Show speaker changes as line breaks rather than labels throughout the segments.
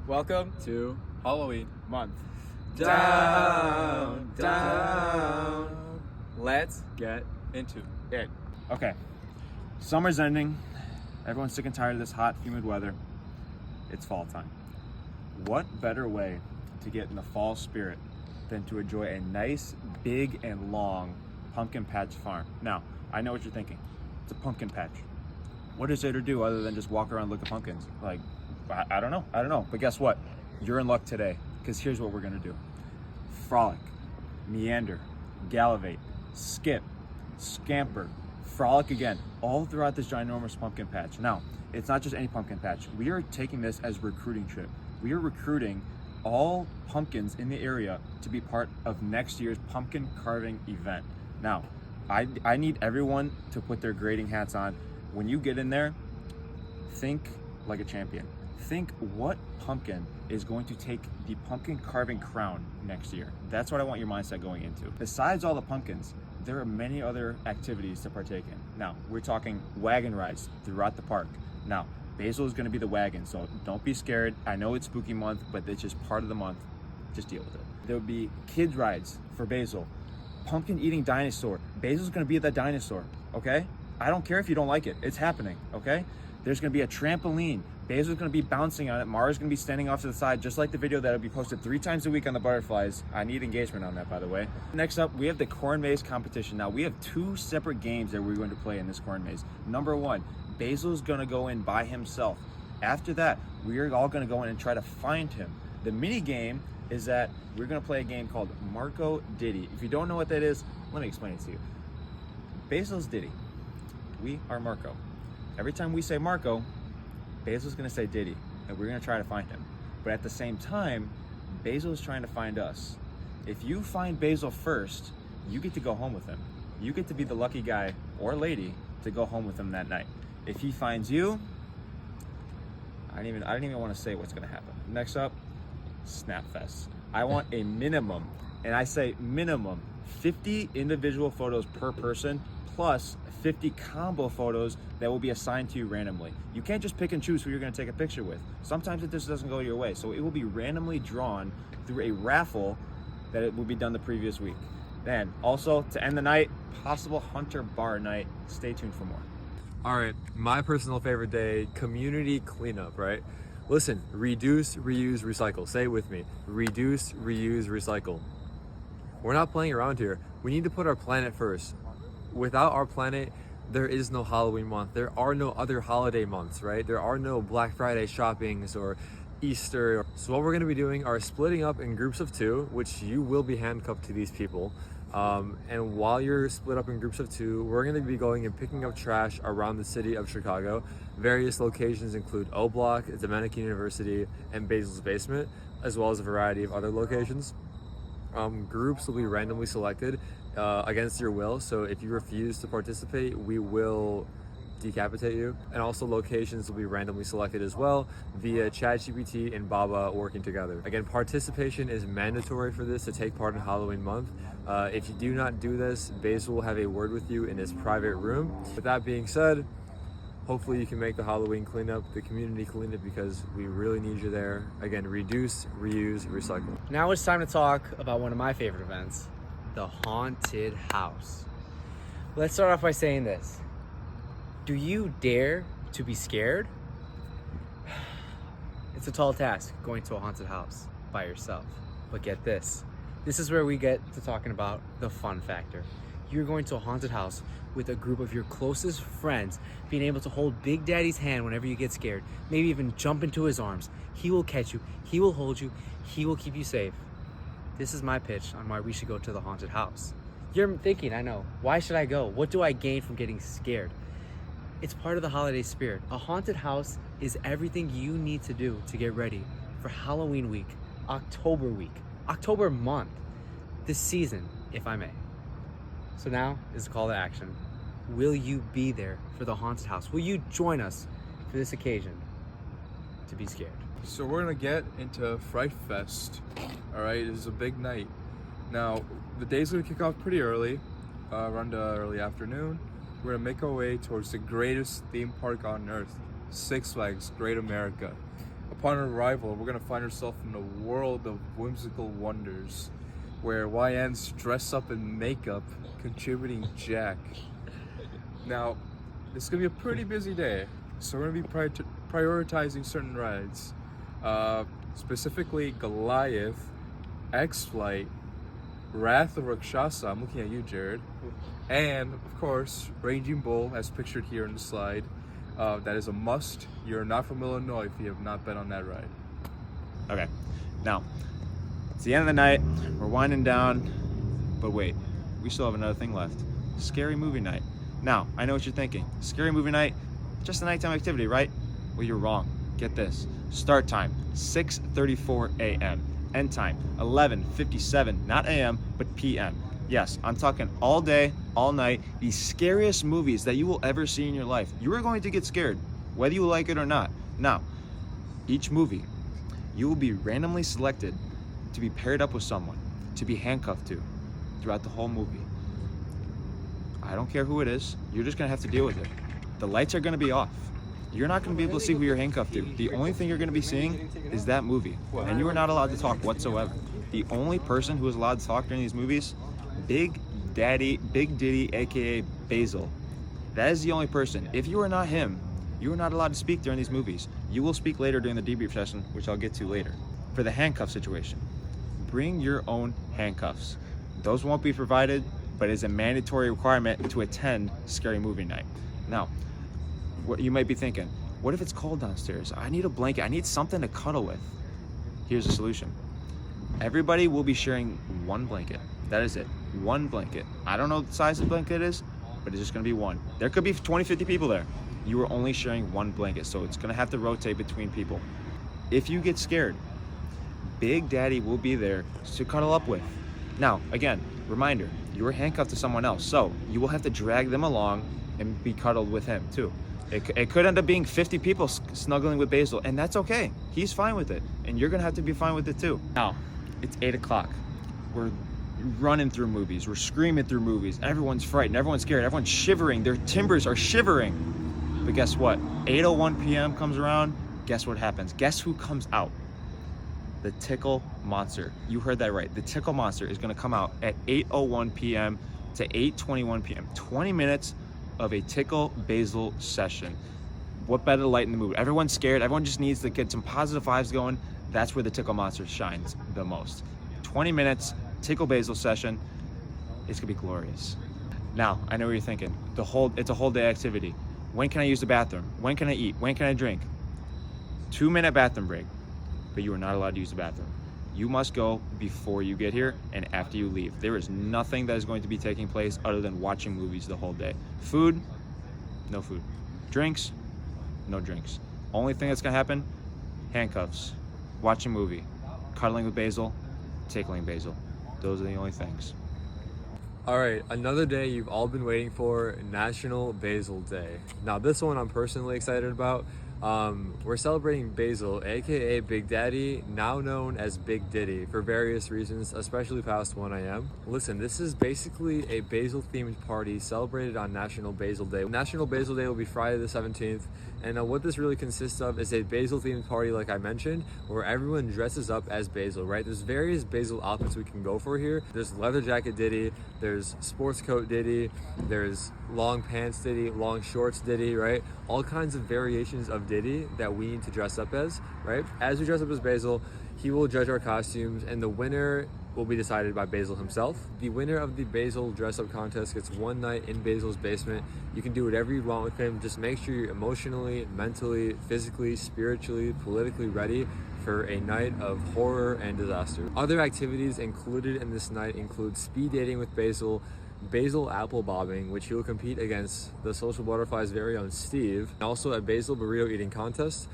Welcome to
Halloween
month.
Down.
Let's get
into
it. Okay. Summer's ending. Everyone's sick and tired of this hot, humid weather. It's fall time. What better way to get in the fall spirit than to enjoy a nice, big, and long pumpkin patch farm? Now, I know what you're thinking. It's a pumpkin patch. What is there to do other than just walk around and look at pumpkins? Like, I don't know. But guess what? You're in luck today, because here's what we're gonna do. Frolic, meander, gallivate, skip, scamper, frolic again, all throughout this ginormous pumpkin patch. Now, it's not just any pumpkin patch. We are taking this as a recruiting trip. We are recruiting all pumpkins in the area to be part of next year's pumpkin carving event. Now, I need everyone to put their grading hats on. When you get in there, think like a champion. Think what pumpkin is going to take the pumpkin carving crown next year. That's what I want your mindset going into. Besides all the pumpkins, there are many other activities to partake in. Now, we're talking wagon rides throughout the park. Now, Basil is going to be the wagon, so don't be scared. I know it's spooky month, but it's just part of the month. Just deal with it. There'll be kids rides for Basil. Pumpkin eating dinosaur. Basil's going to be the dinosaur, okay? I don't care if you don't like it. It's happening, okay? There's going to be a trampoline. Basil's going to be bouncing on it. Mara's going to be standing off to the side, just like the video that'll be posted 3 times a week on the butterflies. I need engagement on that, by the way. Next up, we have the corn maze competition. Now, we have 2 separate games that we're going to play in this corn maze. Number 1, Basil's going to go in by himself. After that, we're all going to go in and try to find him. The mini game is that we're going to play a game called Marco Diddy. If you don't know what that is, let me explain it to you. Basil's Diddy. We are Marco. Every time we say Marco, Basil's gonna say Diddy, and we're gonna try to find him. But at the same time, Basil is trying to find us. If you find Basil first, you get to go home with him. You get to be the lucky guy or lady to go home with him that night. If he finds you, I don't even want to say what's gonna happen. Next up, Snapfest. I want a minimum, and I say minimum, 50 individual photos per person, plus 50 combo photos that will be assigned to you randomly. You can't just pick and choose who you're going to take a picture with. Sometimes it just doesn't go your way. So it will be randomly drawn through a raffle that it will be done the previous week. Then also to end the night, possible Hunter Bar night. Stay tuned for more.
All right, my personal favorite day, community cleanup, right? Listen, reduce, reuse, recycle. Say it with me. Reduce, reuse, recycle. We're not playing around here. We need to put our planet first. Without our planet, there is no Halloween month. There are no other holiday months, right? There are no Black Friday shoppings or Easter. So what we're gonna be doing are splitting up in groups of 2, which you will be handcuffed to these people. And while you're split up in groups of 2, we're gonna be going and picking up trash around the city of Chicago. Various locations include O Block, Dominican University, and Basil's Basement, as well as a variety of other locations. Groups will be randomly selected against your will, so if you refuse to participate, we will decapitate you. And also locations will be randomly selected as well via ChatGPT and Baba working together. Again, participation is mandatory for this to take part in Halloween month. If you do not do this, Basil will have a word with you in his private room. With that being said, hopefully you can make the Halloween cleanup, the community cleanup, because we really need you there. Again, reduce, reuse, recycle.
Now it's time to talk about one of my favorite events, the haunted house. Let's start off by saying this. Do you dare to be scared? It's a tall task going to a haunted house by yourself. But get this. This is where we get to talking about the fun factor. You're going to a haunted house with a group of your closest friends, being able to hold Big Daddy's hand whenever you get scared, maybe even jump into his arms. He will catch you, he will hold you, he will keep you safe. This is my pitch on why we should go to the haunted house. You're thinking, I know, why should I go? What do I gain from getting scared? It's part of the holiday spirit. A haunted house is everything you need to do to get ready for Halloween week, October month, this season, if I may. So now is the call to action. Will you be there for the haunted house? Will you join us for this occasion to be scared?
So we're gonna get into Fright Fest. All right, this is a big night. Now, the day's gonna kick off pretty early, around the early afternoon. We're gonna make our way towards the greatest theme park on earth, Six Flags Great America. upon arrival, we're gonna find ourselves in a world of whimsical wonders, where YNs dress up in makeup, contributing Jack. Now, it's gonna be a pretty busy day, so we're gonna be prioritizing certain rides, specifically Goliath, X-Flight, Wrath of Rakshasa. I'm looking at you, Jared, and of course, Raging Bull, as pictured here in the slide. That is a must. You're not from Illinois if you have not been on that ride.
Okay, now, it's the end of the night, we're winding down, but wait, we still have another thing left. Scary movie night. Now, I know what you're thinking. Scary movie night, just a nighttime activity, right? Well, you're wrong. Get this. Start time, 6:34 a.m. End time, 11:57, not a.m., but p.m. Yes, I'm talking all day, all night, the scariest movies that you will ever see in your life. You are going to get scared, whether you like it or not. Now, each movie, you will be randomly selected to be paired up with someone, to be handcuffed to throughout the whole movie. I don't care who it is, you're just gonna have to deal with it. The lights are gonna be off. You're not gonna be able to see who you're handcuffed to. The only thing you're gonna be seeing is that movie. And you are not allowed to talk whatsoever. The only person who is allowed to talk during these movies, Big Diddy, aka Basil. That is the only person. If you are not him, you are not allowed to speak during these movies. You will speak later during the debrief session, which I'll get to later. For the handcuff situation, bring your own handcuffs. Those won't be provided, but it's a mandatory requirement to attend Scary Movie Night. Now, what you might be thinking, what if it's cold downstairs? I need a blanket, I need something to cuddle with. Here's the solution. Everybody will be sharing one blanket. That is it, one blanket. I don't know what the size of the blanket is, but it's just gonna be one. There could be 20, 50 people there. You are only sharing one blanket, so it's gonna have to rotate between people. If you get scared, Big Daddy will be there to cuddle up with. Now, again, reminder, you are handcuffed to someone else, so you will have to drag them along and be cuddled with him too. It could end up being 50 people snuggling with Basil, and that's okay. He's fine with it, and you're gonna have to be fine with it too. Now, it's 8 o'clock. We're running through movies, we're screaming through movies. Everyone's frightened, everyone's scared, everyone's shivering, their timbers are shivering. But guess what? 8:01 p.m. comes around, guess what happens? Guess who comes out? The Tickle Monster. You heard that right. The Tickle Monster is gonna come out at 8:01 p.m. to 8:21 p.m. 20 minutes of a Tickle Basil session. What better to lighten the mood? Everyone's scared, everyone just needs to get some positive vibes going. That's where the Tickle Monster shines the most. 20 minutes, Tickle Basil session. It's gonna be glorious. Now, I know what you're thinking. It's a whole day activity. When can I use the bathroom? When can I eat? When can I drink? 2-minute bathroom break, but you are not allowed to use the bathroom. You must go before you get here and after you leave. There is nothing that is going to be taking place other than watching movies the whole day. Food, no food. Drinks, no drinks. Only thing that's gonna happen, handcuffs, watch a movie, cuddling with Basil, tickling Basil. Those are the only things.
All right, another day you've all been waiting for, National Basil Day. Now this one I'm personally excited about. We're celebrating Basil, aka Big Daddy, now known as Big Diddy, for various reasons, especially past 1 a.m. Listen, this is basically a Basil themed party celebrated on National Basil Day. National Basil Day will be Friday the 17th, and what this really consists of is a Basil themed party, like I mentioned, where everyone dresses up as Basil, right? There's various Basil outfits we can go for here. There's leather jacket Diddy, there's sports coat Diddy, there's long pants Diddy, long shorts Diddy, right? All kinds of variations of Diddy that we need to dress up as, right? As we dress up as Basil, he will judge our costumes, and the winner will be decided by Basil himself. The winner of the Basil dress up contest gets one night in Basil's basement. You can do whatever you want with him. Just make sure you're emotionally, mentally, physically, spiritually, politically ready for a night of horror and disaster. Other activities included in this night include speed dating with Basil apple bobbing, which he will compete against the Social Butterfly's very own Steve, and also a Basil burrito eating contest,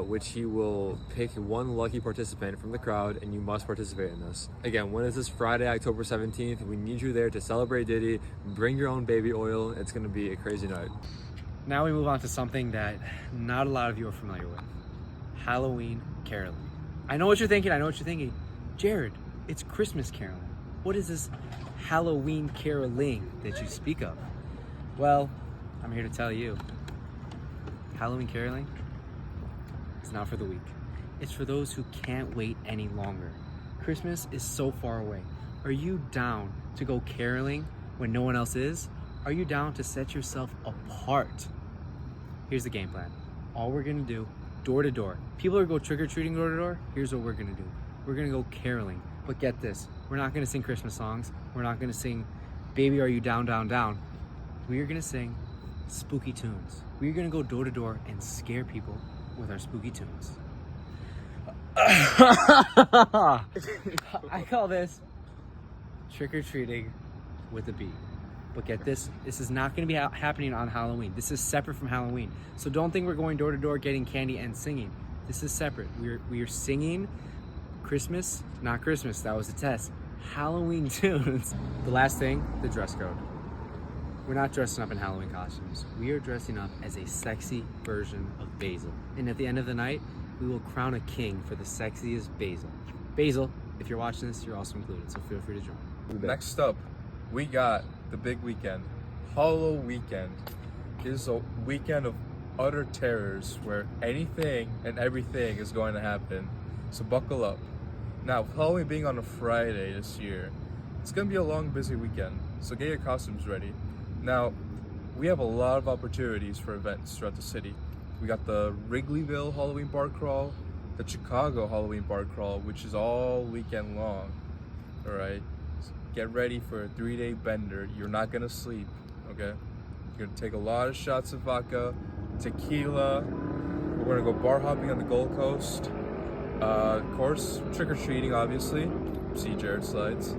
which he will pick one lucky participant from the crowd, and you must participate in this. Again, when is this? Friday, October 17th. We need you there to celebrate Diddy. Bring your own baby oil. It's gonna be a crazy night.
Now we move on to something that not a lot of you are familiar with. Halloween caroling. I know what you're thinking. Jared, it's Christmas caroling. What is this Halloween caroling that you speak of? Well, I'm here to tell you, Halloween caroling is not for the weak. It's for those who can't wait any longer. Christmas is so far away. Are you down to go caroling when no one else is? Are you down to set yourself apart? Here's the game plan. All we're gonna do, door to door. People are gonna go trick-or-treating door to door. Here's what we're gonna do. We're gonna go caroling. But get this, we're not gonna sing Christmas songs. We're not gonna sing Baby Are You Down, Down, Down. We are gonna sing spooky tunes. We're gonna go door to door and scare people with our spooky tunes. I call this trick-or-treating with a beat. But get this, this is not going to be happening on Halloween. This is separate from Halloween. So don't think we're going door to door getting candy and singing. This is separate. We are singing Christmas, not Christmas, that was a test, Halloween tunes. The last thing, the dress code. We're not dressing up in Halloween costumes. We are dressing up as a sexy version of Basil. And at the end of the night, we will crown a king for the sexiest Basil. Basil, if you're watching this, you're also included, so feel free to join.
Next up, we got the big weekend, Hollow Weekend. It is a weekend of utter terrors where anything and everything is going to happen. So buckle up. Now, with Halloween being on a Friday this year, it's going to be a long, busy weekend. So get your costumes ready. Now, we have a lot of opportunities for events throughout the city. We got the Wrigleyville Halloween Bar Crawl, the Chicago Halloween Bar Crawl, which is all weekend long. All right. Get ready for a 3-day bender. You're not gonna sleep, okay? You're gonna take a lot of shots of vodka, tequila. We're gonna go bar hopping on the Gold Coast. Of course, trick-or-treating, obviously. See Jared Slides.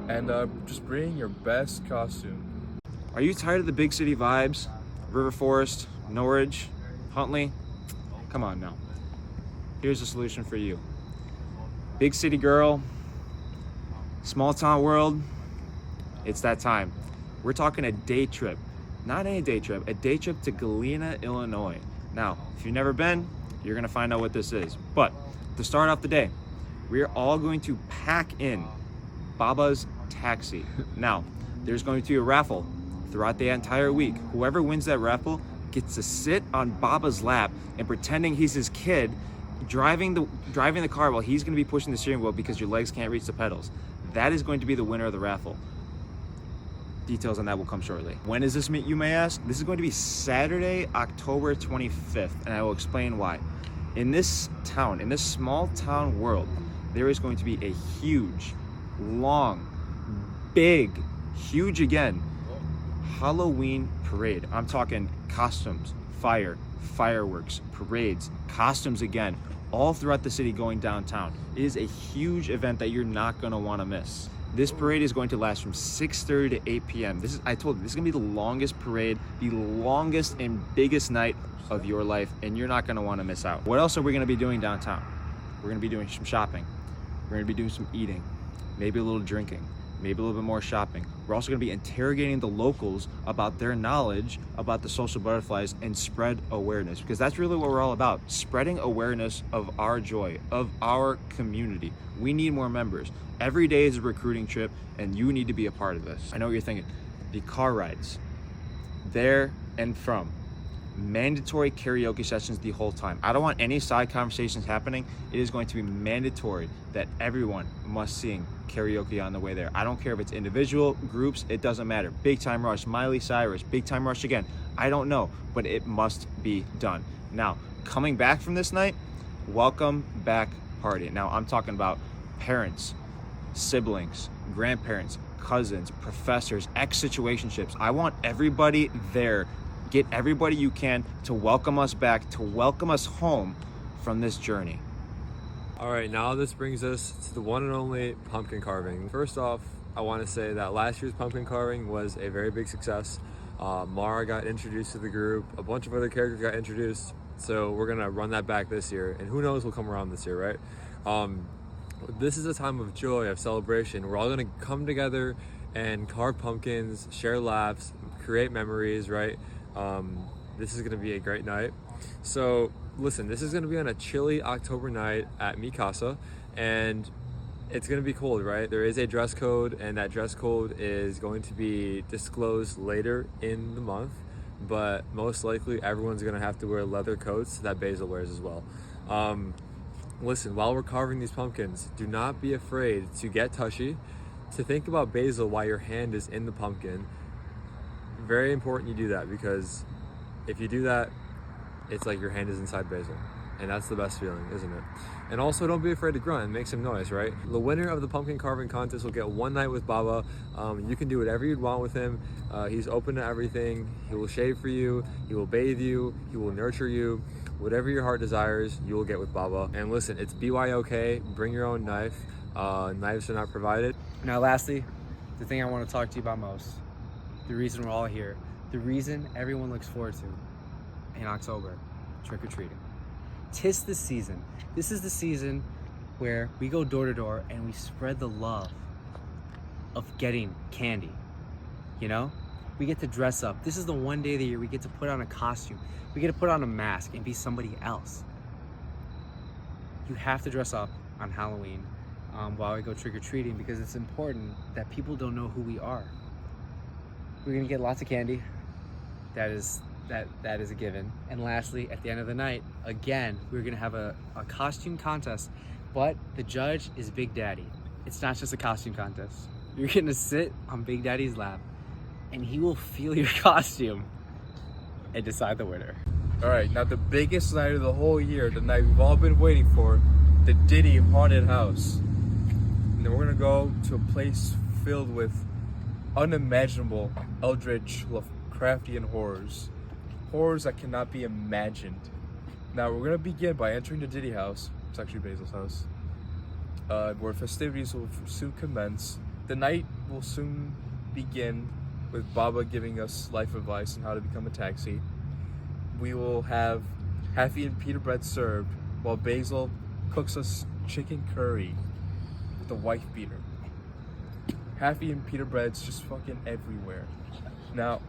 And just bring your best costume.
Are you tired of the big city vibes? River Forest, Norwich, Huntley? Come on now. Here's a solution for you. Big city girl, small town world, it's that time. We're talking a day trip. Not any day trip, a day trip to Galena, Illinois. Now, if you've never been, you're gonna find out what this is. But to start off the day, we are all going to pack in Baba's Taxi. Now, there's going to be a raffle throughout the entire week. Whoever wins that raffle gets to sit on Baba's lap and pretending he's his kid, driving the car while he's going to be pushing the steering wheel because your legs can't reach the pedals. That is going to be the winner of the raffle. Details on that will come shortly. When is this, you may ask? This is going to be Saturday, October 25th, and I will explain why. In this town, in this small town world, there is going to be a huge, long, big, huge again, Halloween parade. I'm talking costumes, fireworks, parades, costumes again, all throughout the city going downtown. It is a huge event that you're not gonna wanna miss. This parade is going to last from 6:30 to 8 p.m. I told you, this is gonna be the longest parade, the longest and biggest night of your life, and you're not gonna wanna miss out. What else are we gonna be doing downtown? We're gonna be doing some shopping. We're gonna be doing some eating, maybe a little drinking, maybe a little bit more shopping. We're also gonna be interrogating the locals about their knowledge about the social butterflies and spread awareness, because that's really what we're all about, spreading awareness of our joy, of our community. We need more members. Every day is a recruiting trip, and you need to be a part of this. I know what you're thinking. The car rides, there and from. Mandatory karaoke sessions the whole time. I don't want any side conversations happening. It is going to be mandatory that everyone must sing karaoke on the way there. I don't care if it's individual, groups, it doesn't matter. Big Time Rush, Miley Cyrus, Big Time Rush again. I don't know, but it must be done. Now, coming back from this night, welcome back party. Now, I'm talking about parents, siblings, grandparents, cousins, professors, ex-situationships. I want everybody there. Get everybody you can to welcome us back, to welcome us home from this journey.
All right, now this brings us to the one and only pumpkin carving. First off, I want to say that last year's pumpkin carving was a very big success. Mara got introduced to the group, a bunch of other characters got introduced, so we're gonna run that back this year, and who knows what'll come around this year, right? This is a time of joy, of celebration. We're all gonna come together and carve pumpkins, share laughs, create memories, right? This is gonna be a great night. So listen, this is gonna be on a chilly October night at Mikasa, and it's gonna be cold, right? There is a dress code, and that dress code is going to be disclosed later in the month, but most likely everyone's gonna have to wear leather coats that Basil wears as well. listen, while we're carving these pumpkins, do not be afraid to get touchy, to think about basil while your hand is in the pumpkin. Very important you do that, because if you do that, it's like your hand is inside basil. And that's the best feeling, isn't it? And also, don't be afraid to grunt and make some noise, right? The winner of the pumpkin carving contest will get one night with Baba. You can do whatever you'd want with him. He's open to everything. He will shave for you. He will bathe you. He will nurture you. Whatever your heart desires, you will get with Baba. And listen, it's BYOK. Bring your own knife. Knives are not provided.
Now, lastly, the thing I want to talk to you about most, the reason we're all here, the reason everyone looks forward to in October, trick-or-treating. 'Tis the season. This is the season where we go door to door and we spread the love of getting candy. You know? We get to dress up. This is the one day of the year we get to put on a costume. We get to put on a mask and be somebody else. You have to dress up on Halloween while we go trick-or-treating, because it's important that people don't know who we are. We're gonna get lots of candy. That is a given. And lastly, at the end of the night, again, we're gonna have a costume contest, but the judge is Big Daddy. It's not just a costume contest. You're gonna sit on Big Daddy's lap and he will feel your costume and decide the winner.
All right, now the biggest night of the whole year, the night we've all been waiting for, the Diddy Haunted House. And then we're gonna go to a place filled with unimaginable, eldritch, Lovecraftian horrors. Horrors that cannot be imagined. Now we're gonna begin by entering the Diddy house. It's actually Basil's house, where festivities will soon commence. The night will soon begin with Baba giving us life advice on how to become a taxi. We will have half-eaten pita bread served, while Basil cooks us chicken curry with a wife beater. Half-eaten pita bread's just fucking everywhere. Now,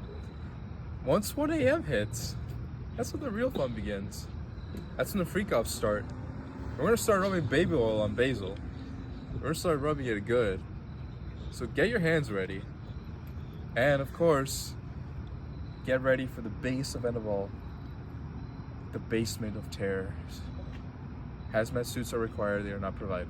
once 1 a.m. hits, that's when the real fun begins. That's when the freak-offs start. We're gonna start rubbing baby oil on Basil. We're gonna start rubbing it good. So get your hands ready. And of course, get ready for the biggest event of all, the Basement of Terrors. Hazmat suits are required, they are not provided.